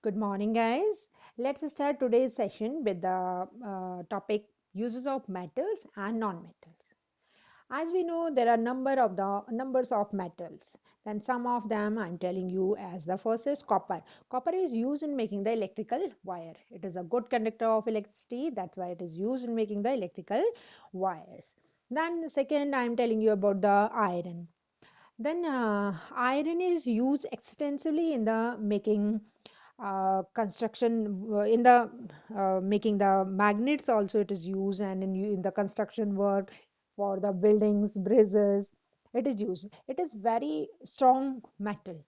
Good morning, guys. Let's start today's session with the topic uses of metals and non-metals. As we know, there are numbers of metals. Then some of them I'm telling you as the first is copper. Copper is used in making the electrical wire. It is a good conductor of electricity. That's why it is used in making the electrical wires. Then second, I'm telling you about the iron. Then iron is used extensively in the making construction in the making the magnets also it is used and in the construction work for the buildings bridges it is used. It is very strong metal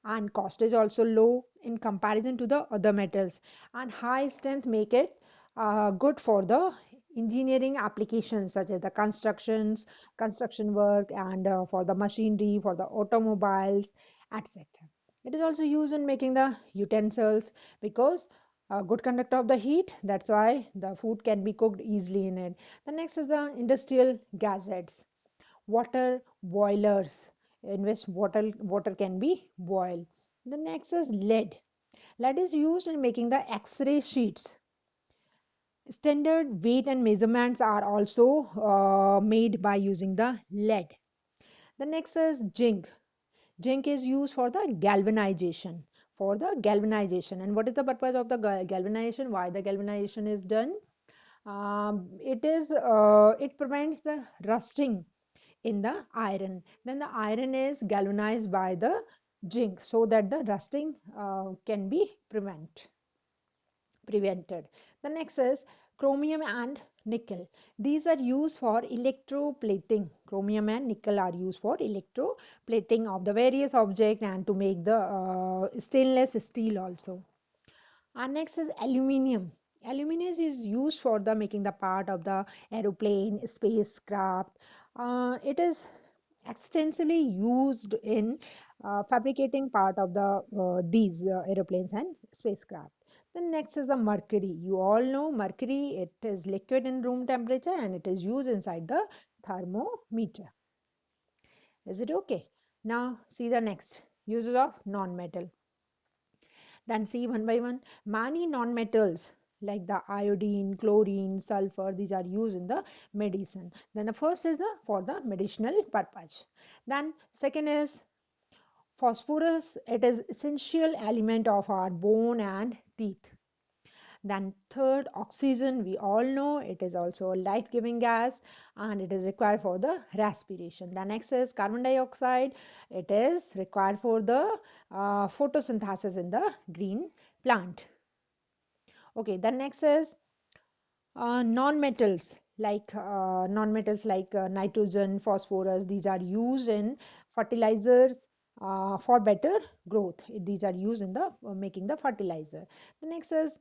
and cost is also low in comparison to the other metals and high strength make it good for the engineering applications such as the construction work and for the machinery for the automobiles etc. It is also used in making the utensils because a good conductor of the heat, that's why the food can be cooked easily in it. The next is the industrial gases, water boilers in which water can be boiled. The next is lead. Lead is used in making the X-ray sheets. Standard weight and measurements are also made by using the lead. The next is zinc. Zinc is used for the galvanization. For the galvanization, and what is the purpose of the galvanization? Why the galvanization is done? It prevents the rusting in the iron. Then the iron is galvanized by the zinc so that the rusting can be prevented. The next is chromium and nickel. These are used for electroplating. Chromium and nickel are used for electroplating of the various objects and to make the stainless steel also. And next is aluminium. Aluminium is used for the making the part of the aeroplane, spacecraft. It is extensively used in fabricating part of the these aeroplanes and spacecraft. Then next is the mercury. You all know mercury. It is liquid in room temperature and it is used inside the thermometer. Is it okay? Now see the next uses of non-metal. Then see one by one. Many non-metals like the iodine, chlorine, sulfur, these are used in the medicine. Then the first is the for the medicinal purpose. Then second is phosphorus. It is essential element of our bone and teeth. Then third, oxygen. We all know it is also a life-giving gas and it is required for the respiration. The next is carbon dioxide. It is required for the photosynthesis in the green plant. Okay, the next is non-metals like nitrogen, phosphorus. These are used in fertilizers for better growth. These are used in the making the fertilizer. The next is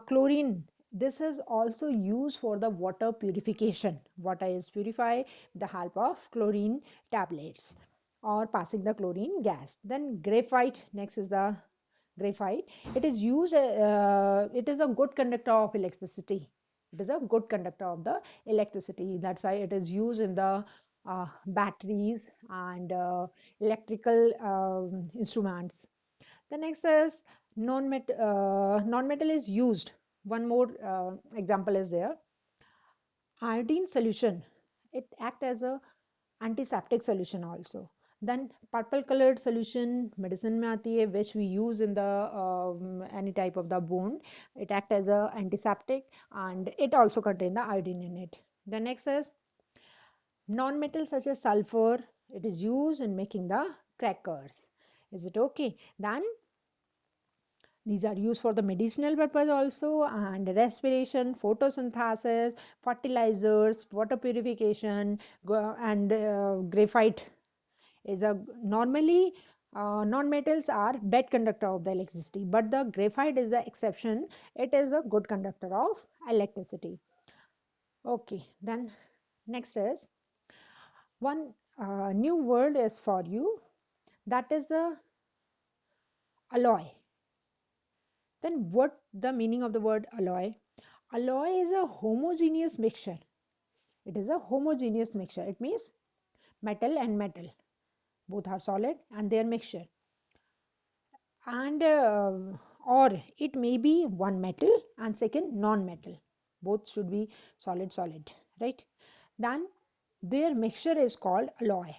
chlorine. This is also used for the water purification. Water is purified with the help of chlorine tablets or passing the chlorine gas. Then graphite. Next is the graphite. It is used. It is a good conductor of electricity. It is a good conductor of the electricity. That's why it is used in the batteries and electrical instruments. The next is non-metal is used. One more example is there. Iodine solution. It act as a antiseptic solution also. Then purple colored solution medicine में आती है which we use in the any type of the wound. It act as a antiseptic and it also contain the iodine in it. The next is non-metal such as sulfur. It is used in making the crackers. Is it okay? Then these are used for the medicinal purpose also and respiration, photosynthesis, fertilizers, water purification, and graphite is a normally non-metals are bad conductor of the electricity, but the graphite is the exception. It is a good conductor of electricity. Okay, then next is one new word is for you. That is the alloy. Then what the meaning of the word alloy? Alloy is a homogeneous mixture. It is a homogeneous mixture. It means metal and metal. Both are solid and their mixture. And or it may be one metal and second non-metal. Both should be solid, right? Then their mixture is called alloy.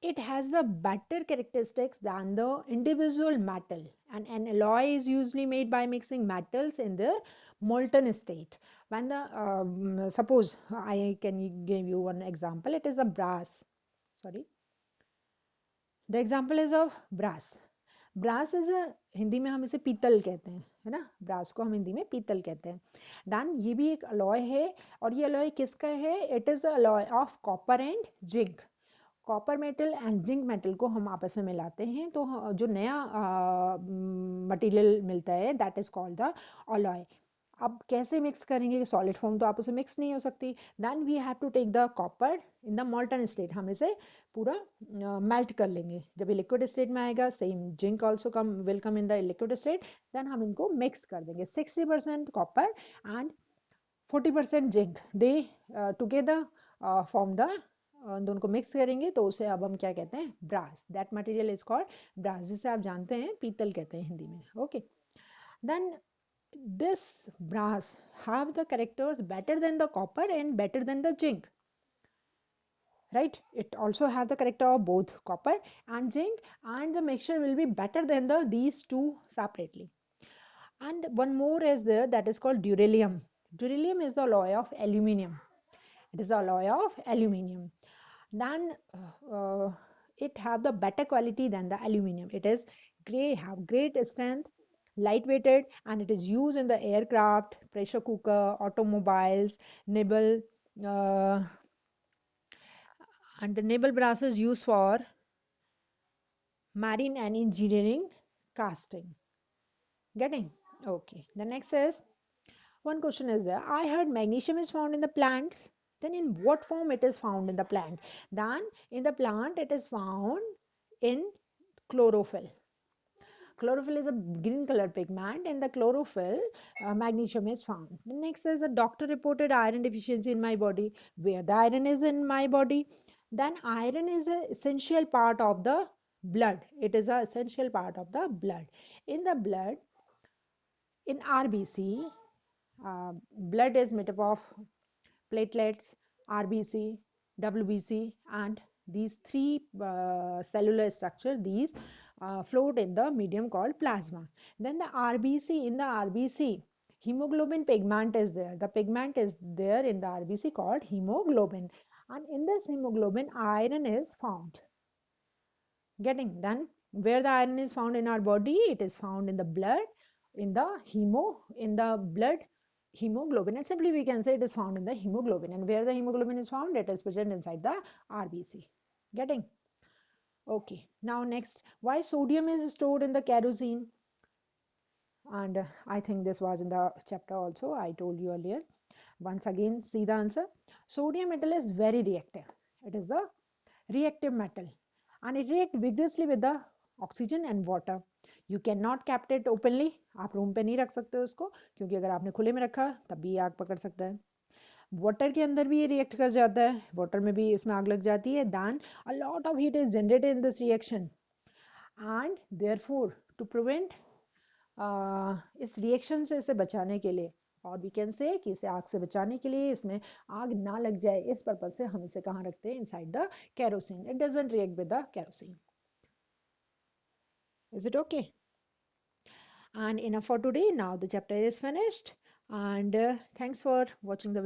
It has the better characteristics than the individual metal, and an alloy is usually made by mixing metals in their molten state. When the suppose I can give you one example, it is a brass. Sorry, the example is of brass. Brass is a Hindi में हम इसे पीतल कहते हैं, है ना, brass को हम हिंदी में पीतल कहते हैं. डन, ये भी एक अलॉय है, और ये अलॉय किसका है? It is alloy of copper and zinc. Copper metal and zinc metal को हम आपस में मिलाते हैं तो जो नया मटेरियल मिलता है that is called the alloy. अब कैसे मिक्स करेंगे? सॉलिड फॉर्म तो आपस में मिक्स नहीं हो सकती. Then we have to take the copper in the molten state. हम इसे पूरा मेल्ट कर लेंगे. जब ये लिक्विड स्टेट में आएगा, same zinc also come will come in the liquid state. Then हम इनको मिक्स कर देंगे. 60% copper and 40% zinc, they together form the, दोनों को मिक्स करेंगे तो उसे अब हम क्या कहते हैं? Brass. That material is called brass, जिसे आप जानते हैं पीतल कहते हैं हिंदी में. Okay, then this brass have the characters better than the copper and better than the zinc, right? It also have the character of both copper and zinc, and the mixture will be better than the these two separately. And one more is there, that is called duralium. Duralium is the alloy of aluminium. It is the alloy of aluminium. Then it have the better quality than the aluminium. It is have great strength, lightweighted, and it is used in the aircraft, pressure cooker, automobiles, nibble, uh, and the nibble brass is used for marine and engineering casting. Getting? Okay. The next is, one question is there. I heard magnesium is found in the plants. Then in what form it is found in the plant? Then in the plant it is found in chlorophyll. Chlorophyll is a green color pigment. In the chlorophyll, magnesium is found. The next is, a doctor reported iron deficiency in my body. Where the iron is in my body? Then iron is an essential part of the blood. It is an essential part of the blood. In the blood, in RBC, blood is made up of platelets, RBC, WBC, and these three cellular structure, these float in the medium called plasma. Then the RBC, in the RBC, hemoglobin pigment is there. The pigment is there in the RBC called hemoglobin, and in this hemoglobin iron is found. Getting? Then where the iron is found in our body? It is found in the blood, in the in the blood hemoglobin, and simply we can say it is found in the hemoglobin. And where the hemoglobin is found, it is present inside the RBC. Getting? Okay. Now next, why sodium is stored in the kerosene? And I think this was in the chapter also, I told you earlier. Once again, see the answer. Sodium metal is very reactive. It is the reactive metal, and it reacts vigorously with the oxygen and water. You cannot keep it openly. आप room पे नहीं रख सकते उसको, क्योंकि अगर आपने खुले में रखा तब भी आग पकड़ सकता है. वाटर के अंदर भी ये रिएक्ट कर जाता है, वाटर में भी इसमें आग लग जाती है. Then a lot of heat is generated in this reaction, and therefore to prevent इस रिएक्शन से इसे बचाने के लिए, और वी कैन से कि इसे आग से बचाने के लिए, इसमें आग ना लग जाए, इस पर्पज से हम इसे कहाँ रखते हैं? Inside the kerosene. It doesn't react with the kerosene. Is it okay? And enough for today. Now the chapter is finished, and thanks for watching the video.